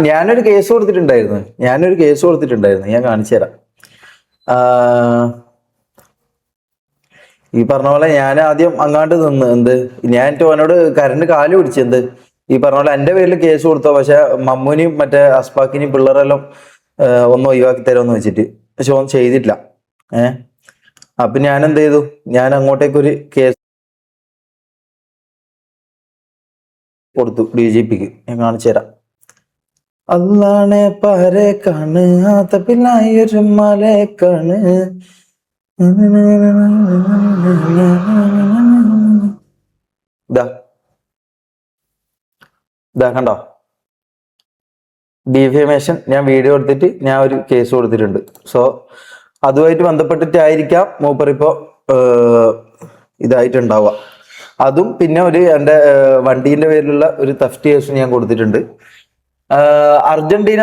ഞാനൊരു കേസ് കൊടുത്തിട്ടുണ്ടായിരുന്നു ഞാൻ കാണിച്ചു തരാം. ഈ പറഞ്ഞ പോലെ ഞാൻ ആദ്യം അങ്ങാണ്ട് നിന്ന് ഞാൻ ഓനോട് കരണ്ട് കാല് പിടിച്ചെന്ത് ഈ പറഞ്ഞ പോലെ എന്റെ പേരിൽ കേസ് കൊടുത്തോ, പക്ഷെ മമ്മൂനെയും മറ്റേ അസ്പാക്കിനെയും പിള്ളേരെല്ലാം ഒന്ന് ഒഴിവാക്കി തരുമെന്ന് വെച്ചിട്ട്. പക്ഷെ ഓൻ ചെയ്തിട്ടില്ല. അപ്പൊ ഞാൻ എന്ത് ചെയ്തു, ഞാൻ അങ്ങോട്ടേക്കൊരു കേസ് കൊടുത്തു DGPക്ക്. ഞാൻ കാണിച്ചു തരാം. അല്ലാണെ പാരെ കാണ് ആത്തപ്പില്ലായൊരു മലെ കാണ്. ഇതാ കണ്ടോ, ഡിഫേമേഷൻ ഞാൻ വീഡിയോ എടുത്തിട്ട് ഞാൻ ഒരു കേസ് കൊടുത്തിട്ടുണ്ട്. സോ അതുമായിട്ട് ബന്ധപ്പെട്ടിട്ടായിരിക്കാം മൂപ്പറിപ്പോ ഇതായിട്ടുണ്ടാവുക. അതും പിന്നെ എൻ്റെ വണ്ടീന്റെ പേരിലുള്ള ഒരു തെഫ്റ്റ് കേസ് ഞാൻ കൊടുത്തിട്ടുണ്ട്. അർജന്റീന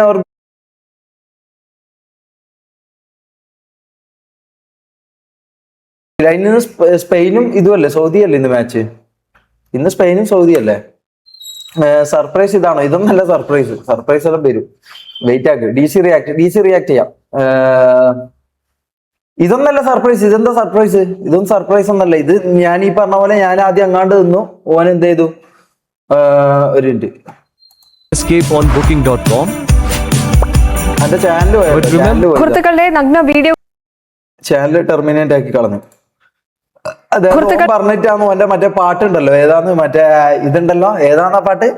ഇന്ന് സ്പെയിനും ഇതുമല്ലേ, സൗദി അല്ലേ ഇന്ന് മാച്ച്? ഇന്ന് സ്പെയിനും സൗദി അല്ലേ? സർപ്രൈസ് ഇതാണോ? ഇതൊന്നല്ല സർപ്രൈസ് എല്ലാം വരും. വെയിറ്റ് ആക്ക്. DC റിയാക്ട് ചെയ്യാം. ഇതൊന്നല്ല സർപ്രൈസ്. ഇതെന്താ സർപ്രൈസ്? ഇതൊന്നും സർപ്രൈസ് ഒന്നല്ല. ഇത് ഞാൻ ഈ പറഞ്ഞ പോലെ ഞാൻ ആദ്യം അങ്ങാണ്ട് നിന്നു. ഓൻ എന്ത് ചെയ്തു, ഒരു മിനിറ്റ്, എന്റെ ചാനൽ ടെർമിനേറ്റ് ആക്കി കളഞ്ഞു. അതെ പറഞ്ഞിട്ടാന്ന് എന്റെ മറ്റേ പാട്ടുണ്ടല്ലോ, ഏതാന്ന് മറ്റേ ഇതുണ്ടല്ലോ, ഏതാന്നാ പാട്ട്,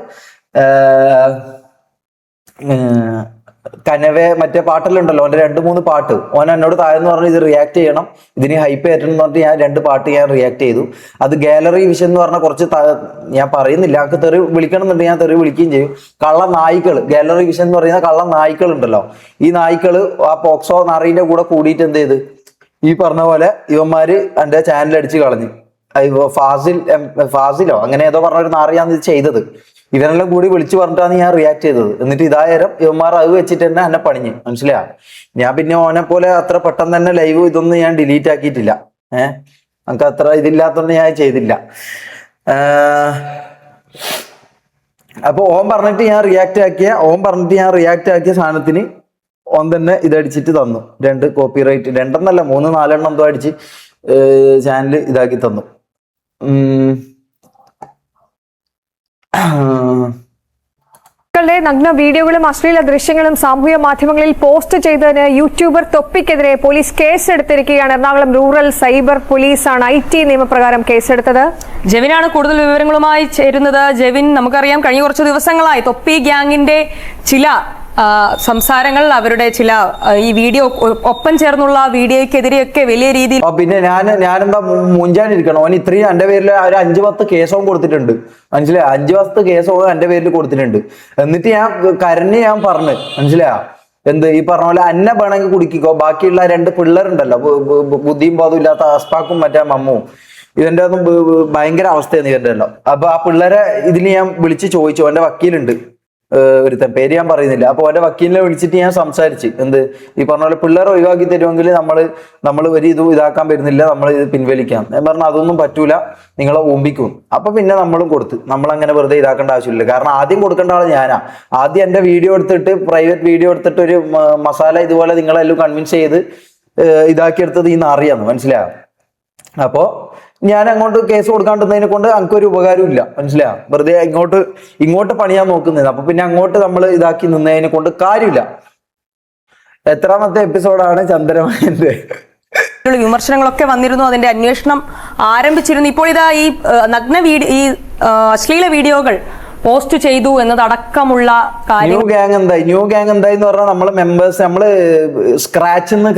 കനവേ മറ്റേ പാട്ടെല്ലാം ഓന്റെ 2-3 പാട്ട് ഓൻ എന്നോട് താഴെന്ന് പറഞ്ഞു ഇത് റിയാക്ട് ചെയ്യണം, ഇതിന് ഹൈപ്പ് ആയിട്ടെന്ന് പറഞ്ഞിട്ട് ഞാൻ 2 പാട്ട് ഞാൻ റിയാക്ട് ചെയ്തു. അത് ഗാലറി വിഷൻ എന്ന് പറഞ്ഞ കുറച്ച് ഞാൻ പറയുന്നില്ല, എനിക്ക് തെറി വിളിക്കണം എന്നുണ്ടെങ്കിൽ ഞാൻ തെറി വിളിക്കുകയും ചെയ്യും. കള്ള നായ്ക്കൾ, ഗാലറി വിഷൻ എന്ന് പറയുന്ന കള്ള നായ്ക്കൾ ഉണ്ടല്ലോ, ഈ നായ്ക്കള് ആ പോക്സോ നാറീന്റെ കൂടെ കൂടിയിട്ട് എന്ത് ചെയ്ത് ഈ പറഞ്ഞ പോലെ ഇവന്മാര് എന്റെ ചാനൽ അടിച്ച് കളഞ്ഞു. ഫാസിലോ അങ്ങനെ ഏതോ പറഞ്ഞ ഒരു നാറിയാണ് ഇത് ചെയ്തത്. ഇവരെല്ലാം കൂടി വിളിച്ചു പറഞ്ഞിട്ടാണ് ഞാൻ റിയാക്ട് ചെയ്തത്. എന്നിട്ട് ഇതായാലും ഇവന്മാർ അത് വെച്ചിട്ട് തന്നെ എന്നെ പണിഞ്ഞ്, മനസ്സിലായോ? ഞാൻ പിന്നെ ഓനെ പോലെ അത്ര പെട്ടെന്ന് തന്നെ ലൈവ് ഇതൊന്നും ഞാൻ ഡിലീറ്റ് ആക്കിയിട്ടില്ല. നമുക്ക് അത്ര ഇതില്ലാത്തോണ്ട് ഞാൻ ചെയ്തില്ല. അപ്പൊ ഓൻ പറഞ്ഞിട്ട് ഞാൻ റിയാക്ട് ആക്കിയ സാധനത്തിന് ഓൻ തന്നെ ഇതടിച്ചിട്ട് തന്നു. 2 കോപ്പിറൈറ്റ്, 2 3-4 എന്തോ അടിച്ച് ചാനൽ ഇതാക്കി തന്നു. നഗ്ന വീഡിയോകളും അശ്ലീല ദൃശ്യങ്ങളും സാമൂഹ്യ മാധ്യമങ്ങളിൽ പോസ്റ്റ് ചെയ്തതിന് യൂട്യൂബർ തൊപ്പിക്കെതിരെ പോലീസ് കേസെടുത്തിരിക്കുകയാണ്. എറണാകുളം റൂറൽ സൈബർ പോലീസാണ് IT നിയമപ്രകാരം കേസെടുത്തത്. ജെവിനാണ് കൂടുതൽ വിവരങ്ങളുമായി ചേരുന്നത്. ജെവിൻ, നമുക്കറിയാം കഴിഞ്ഞ കുറച്ച് ദിവസങ്ങളായി തൊപ്പി ഗ്യാങ്ങിന്റെ ചില സംസാരങ്ങൾ, അവരുടെ ചില ഈ വീഡിയോ ഒപ്പം ചേർന്നുള്ള വീഡിയോക്കെതിരെയൊക്കെ വലിയ രീതിയിൽ പിന്നെ ഞാനെന്താ മുഞ്ചാനിരിക്കണം. ഓൻ ഇത്രയും എന്റെ പേരിൽ ഒരു 5-10 കേസവും കൊടുത്തിട്ടുണ്ട്, മനസ്സിലായോ? 5-10 കേസവും എന്റെ പേരിൽ കൊടുത്തിട്ടുണ്ട്. എന്നിട്ട് ഞാൻ ഞാൻ പറഞ്ഞു, മനസ്സിലായോ? എന്ത് ഈ പറഞ്ഞ പോലെ അന്നെ വേണമെങ്കിൽ കുടിക്കോ, ബാക്കിയുള്ള 2 പിള്ളേരുണ്ടല്ലോ, ബുദ്ധിയും ബോധവും ഇല്ലാത്ത അസ്പാക്കും മറ്റേ മമ്മുവും, ഇതിന്റെ ഒന്നും ഭയങ്കര അവസ്ഥയാണ് ഇവന്റെ എല്ലാം. അപ്പൊ ആ പിള്ളേരെ ഇതിൽ ഞാൻ വിളിച്ച് ചോദിച്ചു. എന്റെ വക്കീലുണ്ട് ഒരുത്തൻ, പേര് ഞാൻ പറയുന്നില്ല. അപ്പൊ അവന്റെ വക്കീലിനെ വിളിച്ചിട്ട് ഞാൻ സംസാരിച്ച്, ഈ പറഞ്ഞ പോലെ പിള്ളേരെ ഒഴിവാക്കി തരുമെങ്കിൽ നമ്മൾ ഒരു ഇതാക്കാൻ വരുന്നില്ല, നമ്മൾ ഇത് പിൻവലിക്കാം. ഞാൻ പറഞ്ഞു അതൊന്നും പറ്റൂല, നിങ്ങളെ ഊമ്പിക്കും. അപ്പൊ പിന്നെ നമ്മളും കൊടുത്ത്, നമ്മളങ്ങനെ വെറുതെ ഇതാക്കേണ്ട ആവശ്യമില്ല. കാരണം ആദ്യം കൊടുക്കേണ്ട ആള് ഞാനാ. ആദ്യം എന്റെ വീഡിയോ എടുത്തിട്ട്, പ്രൈവറ്റ് വീഡിയോ എടുത്തിട്ട് ഒരു മസാല ഇതുപോലെ നിങ്ങളെല്ലാം കൺവിൻസ് ചെയ്ത് ഇതാക്കിയെടുത്തത് ഈ നാറിയാന്ന്, മനസ്സിലായോ? അപ്പോ ഞാൻ അങ്ങോട്ട് കേസ് കൊടുക്കാണ്ടിരുന്നതിനെ കൊണ്ട് എനിക്കൊരു ഉപകാരവും ഇല്ല, മനസ്സിലായോ? വെറുതെ ഇങ്ങോട്ട് പണിയാൻ നോക്കുന്നത്. അപ്പൊ പിന്നെ അങ്ങോട്ട് നമ്മൾ ഇതാക്കി നിന്നതിനെ കൊണ്ട് കാര്യമില്ല. എത്രാമത്തെ എപ്പിസോഡാണ് ചന്ദ്രമേന്റെ? വിമർശനങ്ങളൊക്കെ വന്നിരുന്നു, അതിന്റെ അന്വേഷണം ആരംഭിച്ചിരുന്നു. ഇപ്പോൾ ഇതാ ഈ ഈ അശ്ലീല വീഡിയോകൾ പോസ്റ്റ് ചെയ്തു എന്നതടക്കമുള്ള ന്യൂ ഗ്യാങ് എന്തായി എന്ന് പറഞ്ഞാൽ നമ്മള് മെമ്പേഴ്സ് സ്ക്രാച്ചിൽ നിന്ന്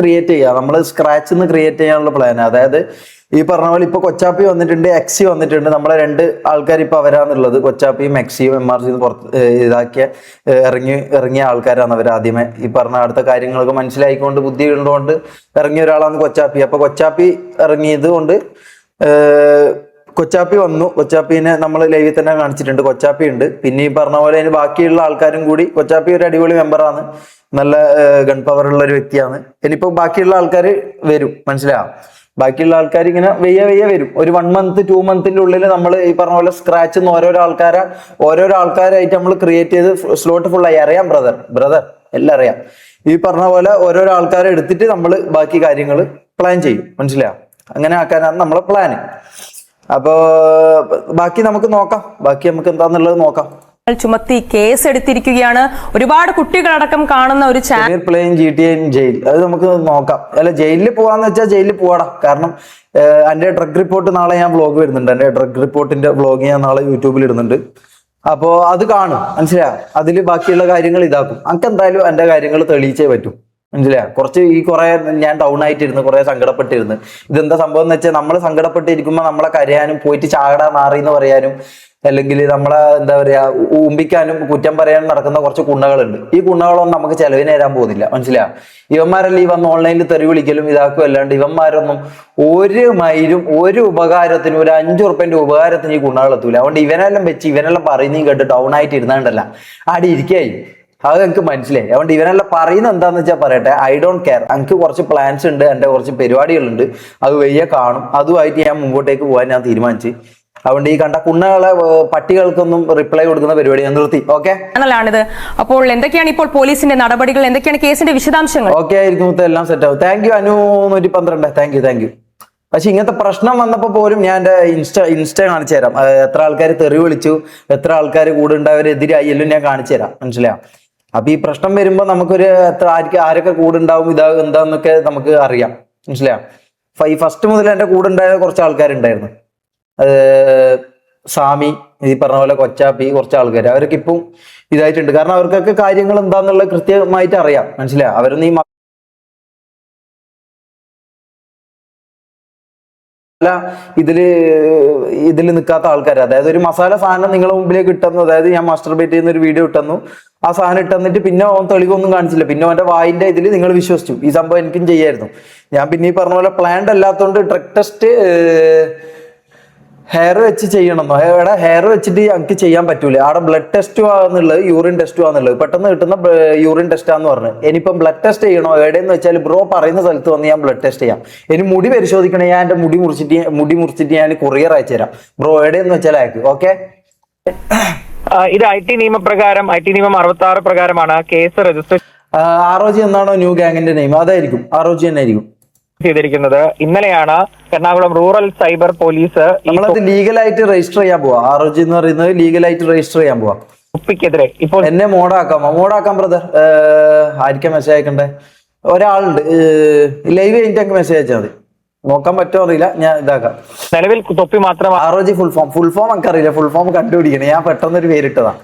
ക്രിയേറ്റ് ചെയ്യാനുള്ള പ്ലാൻ. അതായത് ഈ പറഞ്ഞ പോലെ ഇപ്പൊ കൊച്ചാപ്പി വന്നിട്ടുണ്ട്, എക്സി വന്നിട്ടുണ്ട്. നമ്മളെ 2 ആൾക്കാർ ഇപ്പൊ അവരാന്നുള്ളത്. കൊച്ചാപ്പിയും എക്സിയും MRC പുറത്ത് ഇറങ്ങിയ ആൾക്കാരാണ് അവർ. ആദ്യമേ ഈ പറഞ്ഞ അടുത്ത കാര്യങ്ങളൊക്കെ മനസ്സിലായിക്കൊണ്ട് ബുദ്ധി ഉള്ളതുകൊണ്ട് ഇറങ്ങിയ ഒരാളാണ് കൊച്ചാപ്പി. അപ്പൊ കൊച്ചാപ്പി ഇറങ്ങിയത് കൊണ്ട് കൊച്ചാപ്പി വന്നു. കൊച്ചാപ്പിനെ നമ്മൾ ലൈവിൽ തന്നെ കാണിച്ചിട്ടുണ്ട്. കൊച്ചാപ്പി ഉണ്ട്. പിന്നെ ഈ പറഞ്ഞ പോലെ അതിന് ബാക്കിയുള്ള ആൾക്കാരും കൂടി. കൊച്ചാപ്പി ഒരു അടിപൊളി മെമ്പറാണ്, നല്ല ഗൺ പവർ ഉള്ള ഒരു വ്യക്തിയാണ്. ഇനിയിപ്പോ ബാക്കിയുള്ള ആൾക്കാർ വരും, മനസ്സിലാവും. ബാക്കിയുള്ള ആൾക്കാർ ഇങ്ങനെ വെയ്യ വരും. ഒരു 1 month 2 monthന്റെ ഉള്ളിൽ നമ്മൾ ഈ പറഞ്ഞ പോലെ സ്ക്രാച്ച് ഓരോരോ ആൾക്കാരായിട്ട് നമ്മൾ ക്രിയേറ്റ് ചെയ്ത് സ്ലോട്ട് ഫുള്ളായി. അറിയാം ബ്രദർ എല്ലാം അറിയാം. ഈ പറഞ്ഞ പോലെ ഓരോരോ ആൾക്കാരെ എടുത്തിട്ട് നമ്മൾ ബാക്കി കാര്യങ്ങൾ പ്ലാൻ ചെയ്യും. മനസ്സിലായോ? അങ്ങനെ ആക്കാനാണ് നമ്മളെ പ്ലാന്. അപ്പോ ബാക്കി നമുക്ക് എന്താന്നുള്ളത് നോക്കാം. ചുമത്തി കേസ് എടുത്തിരിക്കുകയാണ്. ഒരുപാട് കുട്ടികളടക്കം കാണുന്ന ഒരു channel playing GTA in jail. അത് നമുക്ക് നോക്കാം. അല്ല, ജയിലിൽ പോവാന്ന് വെച്ചാൽ ജയിലിൽ പോവാടാ. കാരണം എന്റെ ഡ്രഗ് റിപ്പോർട്ട് നാളെ ഞാൻ വ്ളോഗ് വരുന്നുണ്ട്. എന്റെ ഡ്രഗ് റിപ്പോർട്ടിന്റെ വ്ളോഗ് ഞാൻ നാളെ യൂട്യൂബിൽ ഇടുന്നുണ്ട്. അപ്പോ അത് കാണും. മനസ്സിലാ? അതിൽ ബാക്കിയുള്ള കാര്യങ്ങൾ ഇതാക്കും. നമുക്ക് എന്തായാലും എന്റെ കാര്യങ്ങൾ തെളിയിച്ചേ പറ്റും. മനസ്സിലാ? കുറെ ഞാൻ ഡൗൺ ആയിട്ടിരുന്നു, കുറെ സങ്കടപ്പെട്ടിരുന്നു. ഇതെന്താ സംഭവം എന്ന് വെച്ചാൽ നമ്മൾ സങ്കടപ്പെട്ടിരിക്കുമ്പോൾ നമ്മളെ കരയാനും പോയിട്ട് ചാടാ നാറി എന്ന് പറയാനും അല്ലെങ്കിൽ നമ്മളെ എന്താ പറയാ ഊമ്പിക്കാനും കുറ്റം പറയാനും നടക്കുന്ന കുറച്ച് കുണ്ണകളുണ്ട്. ഈ കുണ്ണകളൊന്നും നമുക്ക് ചെലവിന് തരാൻ പോകുന്നില്ല. മനസ്സിലാ? ഇവന്മാരെല്ലാം ഈ വന്ന് ഓൺലൈനിൽ തെറി വിളിക്കലും ഇതാക്കും അല്ലാണ്ട് ഇവന്മാരൊന്നും ഒരു മൈലും ഒരു ഉപകാരത്തിനും ഒരു 5 ഉറുപ്പ്യന്റെ ഉപകാരത്തിന് ഈ കുണ്ണകൾ എത്തൂല. അതുകൊണ്ട് ഇവനെല്ലാം പറയുന്നതും കേട്ട് ഡൗൺ ആയിട്ട് ഇരുന്നാണ്ടല്ല ആടി ഇരിക്കായി. അത് എനിക്ക് മനസ്സിലായി. അതുകൊണ്ട് ഇവനെല്ലാം പറയുന്നത് എന്താന്ന് വെച്ചാൽ പറയട്ടെ, ഐ ഡോണ്ട് കെയർ. എനിക്ക് കുറച്ച് പ്ലാൻസ് ഉണ്ട്, എന്റെ കുറച്ച് പരിപാടികളുണ്ട്, അത് വയ്യ കാണും. അതുമായിട്ട് ഞാൻ മുമ്പോട്ടേക്ക് പോകാൻ ഞാൻ തീരുമാനിച്ചു. അതുകൊണ്ട് ഈ കണ്ട കുണ്ണകളെ പട്ടികൾക്കൊന്നും റിപ്ലൈ കൊടുക്കുന്ന പരിപാടി ഞാൻ നിർത്തി. ഓക്കെ ആണിത്. അപ്പോൾ എന്തൊക്കെയാണ് ഇപ്പോൾ പോലീസിന്റെ നടപടികൾ, എന്തൊക്കെയാണ് കേസിന്റെ വിശദാംശങ്ങൾ? ഓക്കെ ആയിരിക്കും, എല്ലാം സെറ്റ് ആവും. Thank you Anu 112. Thank you. പക്ഷെ ഇങ്ങനത്തെ പ്രശ്നം വന്നപ്പോ പോലും ഞാൻ എന്റെ ഇൻസ്റ്റ കാണിച്ചു തരാം. എത്ര ആൾക്കാർ തെറി വിളിച്ചു, എത്ര ആൾക്കാർ കൂടെ ഉണ്ടായവരെതിരായി എല്ലാം ഞാൻ കാണിച്ചു തരാം. മനസ്സിലായോ? അപ്പൊ ഈ പ്രശ്നം വരുമ്പോ നമുക്കൊരു ആരൊക്കെ കൂടെ ഉണ്ടാവും എന്താന്നൊക്കെ നമുക്ക് അറിയാം. മനസ്സിലായോ? ഈ ഫസ്റ്റ് മുതൽ എന്റെ കൂടെ ഉണ്ടായ കുറച്ച് ആൾക്കാരുണ്ടായിരുന്നു. സാമി, ഈ പറഞ്ഞ പോലെ കൊച്ചാപ്പി, കുറച്ച് ആൾക്കാർ അവരൊക്കെ ഇപ്പം ഇതായിട്ടുണ്ട്. കാരണം അവർക്കൊക്കെ കാര്യങ്ങൾ എന്താന്നുള്ളത് കൃത്യമായിട്ട് അറിയാം. മനസ്സിലായോ? അവരൊന്നും ഈ ഇതിൽ നിൽക്കാത്ത ആൾക്കാർ. അതായത് ഒരു മസാല സാധനം നിങ്ങളുടെ മുമ്പിലേക്ക് ഇട്ടുന്നു. അതായത് ഞാൻ മാസ്റ്റർബേറ്റ് ചെയ്യുന്ന ഒരു വീഡിയോ ഇട്ടുന്നു, ആ സാധനം ഇട്ടെന്നിട്ട് പിന്നെ ഓൻ തെളിവൊന്നും കാണിച്ചില്ല. പിന്നെ ഓന്റെ വായിന്റെ ഇതിൽ നിങ്ങൾ വിശ്വസിച്ചു. ഈ സംഭവം എനിക്കും ചെയ്യായിരുന്നു. ഞാൻ പിന്നെ ഈ പറഞ്ഞ പോലെ പ്ലാൻഡ് അല്ലാത്തതുകൊണ്ട് ഡ്രഗ് ടെസ്റ്റ് ഹെയർ വെച്ച് ചെയ്യണമെന്നോ? എവിടെ ഹെയർ വെച്ചിട്ട് എനിക്ക് ചെയ്യാൻ പറ്റൂല. അവിടെ ബ്ലഡ് ടെസ്റ്റും ആണെന്നുള്ളത്, യൂറിൻ ടെസ്റ്റും ആണെന്നുള്ളത്. പെട്ടെന്ന് കിട്ടുന്ന യൂറിൻ ടെസ്റ്റാന്ന് പറഞ്ഞു. ഇനിയിപ്പം ബ്ലഡ് ടെസ്റ്റ് ചെയ്യണോ എവിടെയെന്ന് വെച്ചാൽ ബ്രോ പറയുന്ന സ്ഥലത്ത് വന്ന് ഞാൻ ബ്ലഡ് ടെസ്റ്റ് ചെയ്യാം. ഇനി മുടി പരിശോധിക്കണേ, ഞാൻ എന്റെ മുടി മുറിച്ചിട്ട് ഞാൻ കൊറിയർ അയച്ചു തരാം. ബ്രോ എവിടെയെന്ന് വെച്ചാൽ അയക്കും. ഓക്കെ. ഇത് IT നിയമപ്രകാരം IT നിയമം 66 പ്രകാരമാണ് കേസ് രജിസ്റ്റർ ROG എന്നാണോ ന്യൂ ഗാങ്ങിന്റെ നെയിം? അതായിരിക്കും, ROG തന്നെ ആയിരിക്കും ചെയ്തിരിക്കുന്നത്. ഇന്നലെയാണ് എറണാകുളം റൂറൽ സൈബർ പോലീസ് നമ്മളത് ലീഗലായിട്ട് രജിസ്റ്റർ ചെയ്യാൻ പോവാ. ROG എന്ന് പറയുന്നത് ലീഗലായിട്ട് രജിസ്റ്റർ ചെയ്യാൻ പോവാ. തൊപ്പിക്കെതിരെ ഇപ്പോൾ എന്നെ മോഡാക്കാം ബ്രദർ. ആയിരിക്കാം മെസ്സേജ് അയക്കണ്ടേ? ഒരാളുണ്ട് ലൈവ് കഴിഞ്ഞിട്ട് മെസ്സേജ് അയച്ചാൽ മതി. നോക്കാൻ പറ്റുമോ അറിയില്ല, ഞാൻ ഇതാക്കാം. നിലവിൽ തൊപ്പി മാത്രമാണ്. ROG ഫുൾ ഫോം എനിക്ക് അറിയില്ല. ഫുൾ ഫോം കണ്ടുപിടിക്കണേ. ഞാൻ പെട്ടെന്നൊരു പേരിട്ടതാണ്.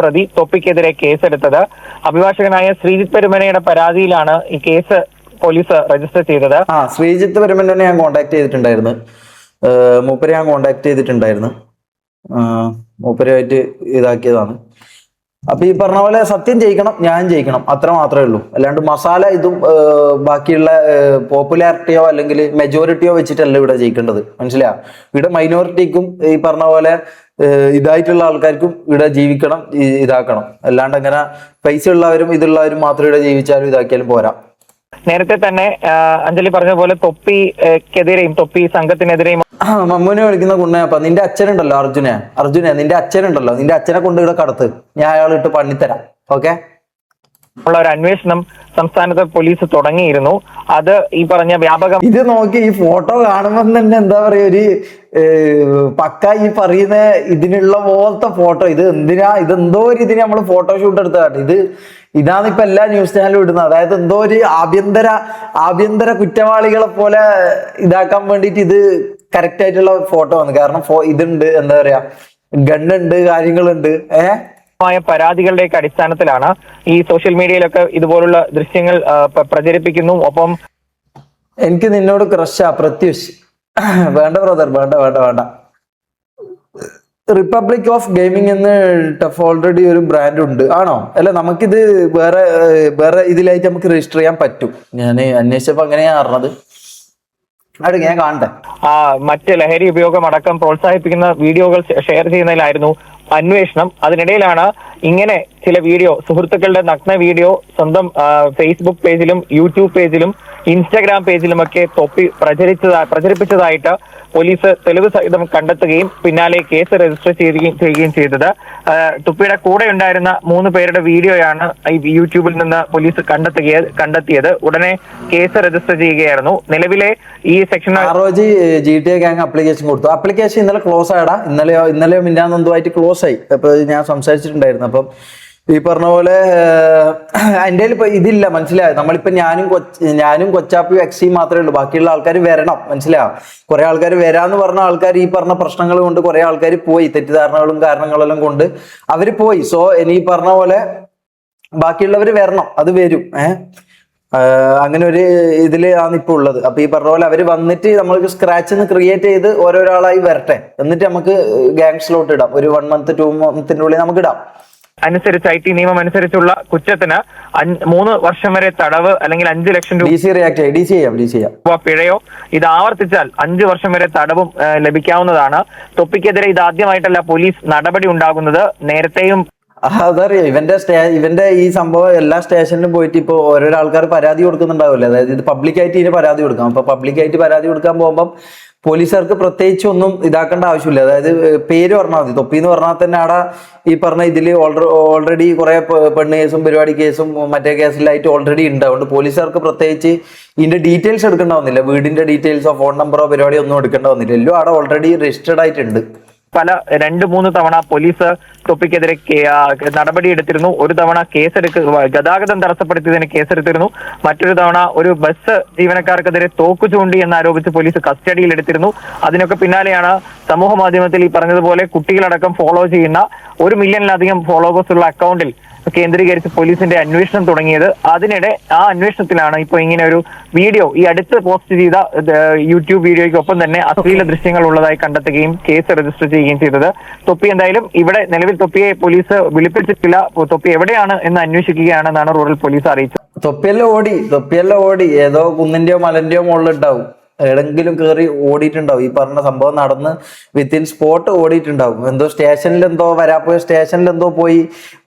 പ്രതി തൊപ്പിക്കെതിരെ കേസെടുത്തത്. അഭിഭാഷകനായ ശ്രീജിത്ത് പെരുമനയുടെ പരാതിയിലാണ് ഈ കേസ് പോലീസ് രജിസ്റ്റർ ചെയ്തത്. ശ്രീജിത്ത് പെരുമനെ ഞാൻ കോണ്ടാക്ട് ചെയ്തിട്ടുണ്ടായിരുന്നു. മൂപ്പരുമായിട്ട് ഇതാക്കിയതാണ്. അപ്പൊ ഈ പറഞ്ഞ പോലെ സത്യം ജയിക്കണം, ഞാൻ ജയിക്കണം, അത്ര മാത്രമേ ഉള്ളൂ. അല്ലാണ്ട് മസാല ഇതും ബാക്കിയുള്ള പോപ്പുലാരിറ്റിയോ അല്ലെങ്കിൽ മെജോറിറ്റിയോ വെച്ചിട്ടല്ല ഇവിടെ ജയിക്കേണ്ടത്. മനസ്സിലാ? ഇവിടെ മൈനോറിറ്റിക്കും ഈ പറഞ്ഞ പോലെ ഇതായിട്ടുള്ള ആൾക്കാർക്കും ഇവിടെ ജീവിക്കണം, ഇതാക്കണം. അല്ലാണ്ട് അങ്ങനെ പൈസ ഉള്ളവരും ഇതുള്ളവരും മാത്രം ഇവിടെ ജീവിച്ചാലും ഇതാക്കിയാലും പോരാ. നേരത്തെ തന്നെ അഞ്ജലി പറഞ്ഞ പോലെ തൊപ്പിക്കെതിരെയും തൊപ്പി സംഘത്തിനെതിരെയും മമ്മൂനെ വിളിക്കുന്ന കുണ്ണയപ്പ, നിന്റെ അച്ഛനുണ്ടല്ലോ അർജുനെ നിന്റെ അച്ഛനുണ്ടല്ലോ, നിന്റെ അച്ഛനെ കൊണ്ട് ഇവിടെ കടത്ത്, ഞാൻ അയാളിട്ട് പണിത്തരാം. ഓക്കെ. ഉള്ള ഒരു അന്വേഷണം സംസ്ഥാനത്തെ പോലീസ് തുടങ്ങിയിരുന്നു. അത് ഈ പറഞ്ഞ വ്യാപകം. ഇത് നോക്കി ഈ ഫോട്ടോ കാണുമ്പോൾ തന്നെ എന്താ പറയാ, ഒരു പക്ക ഈ പറയുന്ന ഇതിനുള്ള പോലത്തെ ഫോട്ടോ. ഇത് എന്തിനാ, ഇതെന്തോ ഒരു ഇതിന് നമ്മൾ ഫോട്ടോഷൂട്ട് എടുത്തതാണ്. ഇതാണ് ഇപ്പൊ എല്ലാ ന്യൂസ് ചാനലും ഇടുന്നത്. അതായത് എന്തോ ഒരു ആഭ്യന്തര കുറ്റവാളികളെ പോലെ ഇതാക്കാൻ വേണ്ടിയിട്ട് ഇത് കറക്റ്റ് ആയിട്ടുള്ള ഫോട്ടോ വന്നു. കാരണം ഇതുണ്ട്, എന്താ പറയാ, ഗണ്ണുണ്ട്, കാര്യങ്ങളുണ്ട്. പരാതികളുടെയൊക്കെ അടിസ്ഥാനത്തിലാണ് ഈ സോഷ്യൽ മീഡിയയിലൊക്കെ ഇതുപോലുള്ള ദൃശ്യങ്ങൾ പ്രചരിപ്പിക്കുന്നു. ഒപ്പം എനിക്ക് നിന്നോട് ക്രഷാ പ്രത്യുഷ്. വേണ്ട ബ്രദർ, വേണ്ട. റിപ്പബ്ലിക് ഓഫ് ഗെയിമിംഗ് എന്ന് ടഫ് ഓൾറെഡി ഒരു ബ്രാൻഡ് ഉണ്ട്. ആണോ? അല്ല, നമുക്കിത് വേറെ ഇതിലായിട്ട് നമുക്ക് രജിസ്റ്റർ ചെയ്യാൻ പറ്റും. ഞാൻ അന്വേഷിച്ചപ്പോ അങ്ങനെയാ അറിഞ്ഞത്. അവിടെ ഞാൻ കാണട്ടെ. മറ്റ് ലഹരി ഉപയോഗം അടക്കം പ്രോത്സാഹിപ്പിക്കുന്ന വീഡിയോകൾ ഷെയർ ചെയ്യുന്നതിലായിരുന്നു അന്വേഷണം. അതിനിടയിലാണ് ഇങ്ങനെ ചില വീഡിയോ, സുഹൃത്തുക്കളുടെ നഗ്ന വീഡിയോ സ്വന്തം ഫേസ്ബുക്ക് പേജിലും യൂട്യൂബ് പേജിലും ഇൻസ്റ്റാഗ്രാം പേജിലുമൊക്കെ തൊപ്പി പ്രചരിപ്പിച്ചതായിട്ട് പോലീസ് തെളിവ് സഹിതം കണ്ടെത്തുകയും പിന്നാലെ കേസ് രജിസ്റ്റർ ചെയ്യുകയും ചെയ്തത്. തൊപ്പിയുടെ കൂടെ ഉണ്ടായിരുന്ന 3 പേരുടെ വീഡിയോയാണ് ഈ യൂട്യൂബിൽ നിന്ന് പോലീസ് കണ്ടെത്തിയത്. ഉടനെ കേസ് രജിസ്റ്റർ ചെയ്യുകയായിരുന്നു. നിലവിലെ ഈ സെക്ഷൻ GTA ഗ്യാങ് അപ്ലിക്കേഷൻ കൊടുത്തു. അപ്ലിക്കേഷൻ ഇന്നലെ ക്ലോസ് ആയടാ. ഇന്നലെയോ മിന്നാന്നെന്തുമായിട്ട് ക്ലോസ് ആയി. അപ്പൊ ഞാൻ സംസാരിച്ചിട്ടുണ്ടായിരുന്നു. അപ്പം ഈ പറഞ്ഞ പോലെ എൻ്റെ ഇപ്പൊ ഇതില്ല, മനസ്സിലായോ? നമ്മളിപ്പോ ഞാനും കൊച്ചാപ്പിയും എക്സിയും മാത്രമേ ഉള്ളൂ. ബാക്കിയുള്ള ആൾക്കാർ വരണം, മനസ്സിലായോ? കുറെ ആൾക്കാർ വരാന്ന് പറഞ്ഞ ആൾക്കാർ ഈ പറഞ്ഞ പ്രശ്നങ്ങൾ കൊണ്ട് കുറെ ആൾക്കാർ പോയി, തെറ്റിദ്ധാരണകളും കാരണങ്ങളെല്ലാം കൊണ്ട് അവര് പോയി. സോ ഇനി പറഞ്ഞ പോലെ ബാക്കിയുള്ളവർ വരണം, അത് വരും. അങ്ങനെ ഒരു ഇതില് ആണ് ഇപ്പൊ ഉള്ളത്. അപ്പൊ ഈ പറഞ്ഞ പോലെ അവര് വന്നിട്ട് നമ്മൾക്ക് സ്ക്രാച്ച് ക്രിയേറ്റ് ചെയ്ത് ഓരോരാളായി വരട്ടെ, എന്നിട്ട് നമുക്ക് ഗാങ്സിലോട്ട് ഇടാം. ഒരു 1 month 2 monthന്റെ ഉള്ളിൽ നമുക്ക് ഇടാം. അനുസരിച്ച് IT നിയമം അനുസരിച്ചുള്ള കുറ്റത്തിന് 3 വർഷം വരെ തടവ് അല്ലെങ്കിൽ 5 ലക്ഷം രൂപ ചെയ്യാം പിഴയോ, ഇത് ആവർത്തിച്ചാൽ 5 വർഷം വരെ തടവും ലഭിക്കാവുന്നതാണ്. തൊപ്പിക്കെതിരെ ഇത് ആദ്യമായിട്ടല്ല പോലീസ് നടപടി ഉണ്ടാകുന്നത്. നേരത്തെയും അതറിയാം. ഇവന്റെ ഈ സംഭവം എല്ലാ സ്റ്റേഷനിലും പോയിട്ട് ഇപ്പൊ ഓരോരോ ആൾക്കാർ പരാതി കൊടുക്കുന്നുണ്ടാവില്ലേ? അതായത് ഇത് പബ്ലിക്കായിട്ട് ഇതിന് പരാതി കൊടുക്കാം. അപ്പൊ പബ്ലിക്കായിട്ട് പരാതി കൊടുക്കാൻ പോകുമ്പോൾ പോലീസുകാർക്ക് പ്രത്യേകിച്ച് ഒന്നും ഇതാക്കേണ്ട ആവശ്യമില്ല. അതായത് പേര് പറഞ്ഞാൽ മതി. തൊപ്പി എന്ന് പറഞ്ഞാൽ തന്നെ അവിടെ ഈ പറഞ്ഞ ഇതില് ഓൾറെഡി കുറെ പെണ്ണ് കേസും പരിപാടി കേസും മറ്റേ കേസിലായിട്ട് ഓൾറെഡി ഉണ്ട്. അതുകൊണ്ട് പോലീസുകാർക്ക് പ്രത്യേകിച്ച് ഇതിന്റെ ഡീറ്റെയിൽസ് എടുക്കേണ്ട, വീടിന്റെ ഡീറ്റെയിൽസോ ഫോൺ നമ്പറോ പരിപാടി ഒന്നും എടുക്കേണ്ട വന്നില്ല. എല്ലാം അവിടെ ഓൾറെഡി രജിസ്റ്റേർഡ് ആയിട്ടുണ്ട്. പല 2-3 തവണ പോലീസ് തൊപ്പിക്കെതിരെ നടപടി എടുത്തിരുന്നു. ഒരു തവണ ഗതാഗതം തടസ്സപ്പെടുത്തിയതിന് കേസെടുത്തിരുന്നു. മറ്റൊരു തവണ ഒരു ബസ് ജീവനക്കാർക്കെതിരെ തോക്ക് ചൂണ്ടി എന്നാരോപിച്ച് പോലീസ് കസ്റ്റഡിയിൽ എടുത്തിരുന്നു. അതിനൊക്കെ പിന്നാലെയാണ് സമൂഹ മാധ്യമത്തിൽ ഈ പറഞ്ഞതുപോലെ കുട്ടികളടക്കം ഫോളോ ചെയ്യുന്ന 1 മില്യണിലധികം ഫോളോവേഴ്സ് ഉള്ള അക്കൗണ്ടിൽ കേന്ദ്രീകരിച്ച് പോലീസിന്റെ അന്വേഷണം തുടങ്ങിയത്. അതിനിടെ ആ അന്വേഷണത്തിലാണ് ഇപ്പോൾ ഇങ്ങനെ ഒരു വീഡിയോ ഈ അടുത്ത് പോസ്റ്റ് ചെയ്ത യൂട്യൂബ് വീഡിയോയ്ക്കൊപ്പം തന്നെ അശ്ലീല ദൃശ്യങ്ങൾ ഉള്ളതായി കണ്ടെത്തുകയും കേസ് രജിസ്റ്റർ ചെയ്യുകയും ചെയ്തത്. തൊപ്പി എന്തായാലും ഇവിടെ നിലവിൽ തൊപ്പിയെ പോലീസ് വിളിപ്പിച്ചിട്ടില്ല. തൊപ്പി എവിടെയാണ് എന്ന് അന്വേഷിക്കുകയാണെന്നാണ് റൂറൽ പോലീസ് അറിയിച്ചത്. തൊപ്പിയെല്ലാം ഓടി ഏതോ കുന്നിന്റെയോ മലന്റെയോ മുകളിലുണ്ടാവും. എവിടെങ്കിലും കയറി ഓടിയിട്ടുണ്ടാവും. ഈ പറഞ്ഞ സംഭവം നടന്ന് വിത്തിൻ സ്പോട്ട് ഓടിയിട്ടുണ്ടാവും. എന്തോ വരാപ്പോയ സ്റ്റേഷനിൽ എന്തോ പോയി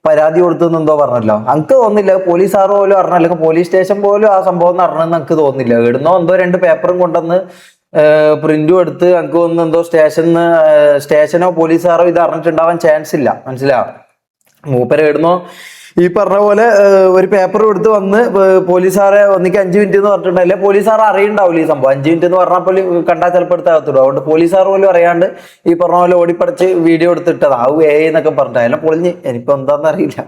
പരാതി കൊടുത്തെന്നെന്തോ പറഞ്ഞല്ലോ. എനിക്ക് തോന്നുന്നില്ല പോലീസുകാർ പോലും അറിഞ്ഞ, അല്ലെങ്കിൽ പോലീസ് സ്റ്റേഷൻ പോലും ആ സംഭവം നടന്നെന്ന് എനിക്ക് തോന്നുന്നില്ല. ഇടുന്നോ എന്തോ 2 പേപ്പറും കൊണ്ടുവന്ന് പ്രിന്റും എടുത്ത് എനിക്ക് തോന്നുന്നു എന്തോ സ്റ്റേഷനോ പോലീസുകാരോ ഇത് അറിഞ്ഞിട്ടുണ്ടാവാൻ ചാൻസ് ഇല്ല, മനസ്സിലാവും. മൂപ്പരെ ഇടുന്നോ ഈ പറഞ്ഞ പോലെ ഒരു പേപ്പർ എടുത്ത് വന്ന് പോലീസുകാരെ ഒന്നിക്ക് 5 മിനിറ്റ് എന്ന് പറഞ്ഞിട്ടുണ്ടല്ലേ, പോലീസുകാർ അറിയണ്ടാവില്ല ഈ സംഭവം. 5 മിനിറ്റ് എന്ന് പറഞ്ഞാൽ കണ്ടാൽ ചിലപ്പോൾ എടുത്താകത്തുള്ളൂ. അതുകൊണ്ട് പോലീസുകാർ പോലും അറിയാണ്ട് ഈ പറഞ്ഞ പോലെ ഓടിപ്പടച്ച് വീഡിയോ എടുത്തിട്ടത് ആവും എന്നൊക്കെ പറഞ്ഞിട്ട് അതിനെ പൊളിഞ്ഞ് എനിക്കിപ്പോ എന്താന്ന് അറിയില്ല.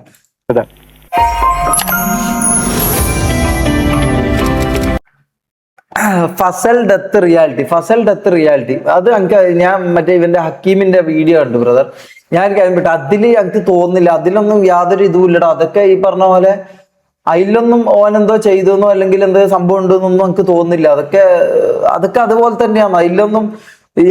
ഫസൽ ഡെത്ത് റിയാലിറ്റി അത് ഞാൻ മറ്റേ ഇവന്റെ ഹക്കീമിന്റെ വീഡിയോ ഉണ്ട് ബ്രദർ. ഞാൻ കഴിഞ്ഞിട്ട് അതില് എനിക്ക് തോന്നുന്നില്ല, അതിലൊന്നും യാതൊരു ഇതും ഇല്ലടാ. അതൊക്കെ ഈ പറഞ്ഞ പോലെ അതിലൊന്നും ഓനെന്തോ ചെയ്തെന്നോ അല്ലെങ്കിൽ എന്തോ സംഭവം ഉണ്ടെന്നൊന്നും എനിക്ക് തോന്നുന്നില്ല. അതൊക്കെ അതുപോലെ തന്നെയാണ്. അതിലൊന്നും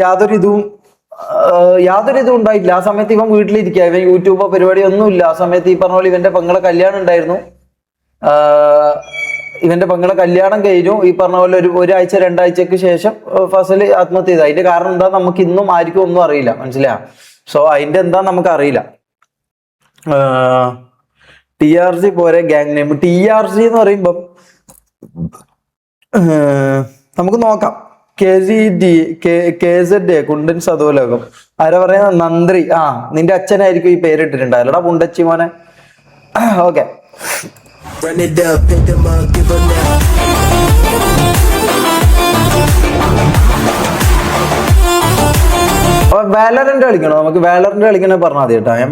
യാതൊരു ഇതും ഉണ്ടായിട്ടില്ല. ആ സമയത്ത് ഇവൻ വീട്ടിലിരിക്കുക, ഇവൻ യൂട്യൂബോ പരിപാടി ഒന്നുമില്ല. ആ സമയത്ത് ഈ പറഞ്ഞ പോലെ ഇവന്റെ പെങ്ങളെ കല്യാണം ഉണ്ടായിരുന്നു. ഇവന്റെ പെങ്ങളെ കല്യാണം കഴിഞ്ഞു. ഈ പറഞ്ഞ പോലെ ഒരാഴ്ച 2 ആഴ്ചക്ക് ശേഷം ഫസൽ ആത്മഹത്യ ചെയ്തു. അതിന്റെ കാരണം എന്താ നമുക്ക് ഇന്നും ആർക്കും ഒന്നും അറിയില്ല, മനസ്സിലാ. സോ അതിന്റെ എന്താ നമുക്ക് അറിയില്ല. TRC പോരെ ഗ്യാങ് നെയിം. TRC എന്ന് പറയുമ്പം നമുക്ക് നോക്കാം. KZD കുണ്ടൻ സദോലോകം. ആരാ പറയാ? നന്ത്രി. നിന്റെ അച്ഛനായിരിക്കും ഈ പേരിട്ടിട്ടുണ്ടാവില്ലടാ, പുണ്ടച്ചി മോനെ. ഓക്കെ, വാലറന്റ് കളിക്കണോ? നമുക്ക് വാലറന്റ് കളിക്കണേ പറഞ്ഞാൽ മതി കേട്ടോ. ഞാൻ